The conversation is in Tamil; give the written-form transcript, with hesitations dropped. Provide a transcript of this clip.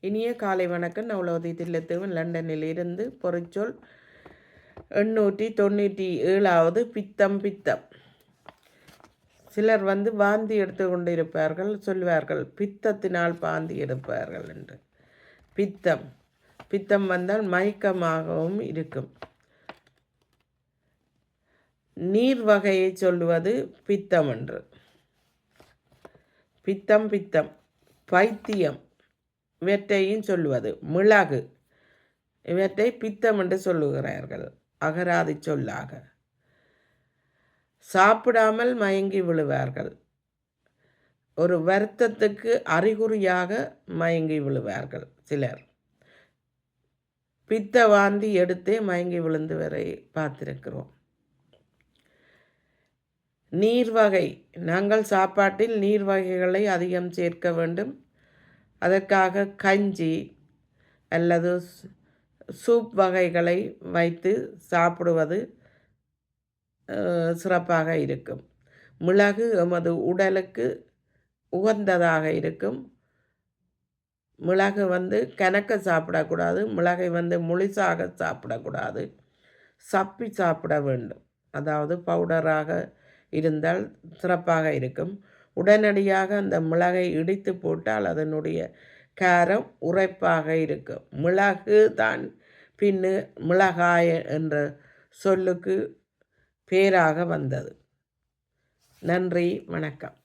இனிய காலை வணக்கம். நவலோதி தில்லத்தேவன் லண்டனில் இருந்து பொறிச்சொல் 897 பித்தம். சிலர் வாந்தி எடுத்து கொண்டிருப்பார்கள், சொல்வார்கள் பித்தத்தினால் பாந்தி எடுப்பார்கள் என்று. பித்தம் வந்தால் மயக்கமாகவும் இருக்கும். நீர் வகையை சொல்லுவது பித்தம் என்று. பித்தம் பைத்தியம் இவற்றையும் சொல்லுவது. மிளகு இவற்றை பித்தம் என்று சொல்லுகிறார்கள் அகராதி சொல்லாக. சாப்பிடாமல் மயங்கி விழுவார்கள். ஒரு வருத்தத்துக்கு அறிகுறியாக மயங்கி விழுவார்கள் சிலர். பித்த வாந்தி எடுத்தே மயங்கி விழுந்து வரை பார்த்திருக்கிறோம். நீர் வகை, நாங்கள் சாப்பாட்டில் நீர் வகைகளை அதிகம் சேர்க்க வேண்டும். அதற்காக கஞ்சி அல்லது சூப் வகைகளை வைத்து சாப்பிடுவது சிறப்பாக இருக்கும். மிளகு எமது உடலுக்கு உகந்ததாக இருக்கும். மிளகு கணக்க சாப்பிடக்கூடாது. மிளகை முழுசாக சாப்பிடக்கூடாது. சப்பி சாப்பிட வேண்டும். அதாவது பவுடராக இருந்தால் சிறப்பாக இருக்கும். உடனடியாக அந்த மிளகை இடித்து போட்டால் அதனுடைய காரம் உரைப்பாக இருக்கும். மிளகு தான் பின்னு மிளகாய் என்ற சொல்லுக்கு பேராக வந்தது. நன்றி, வணக்கம்.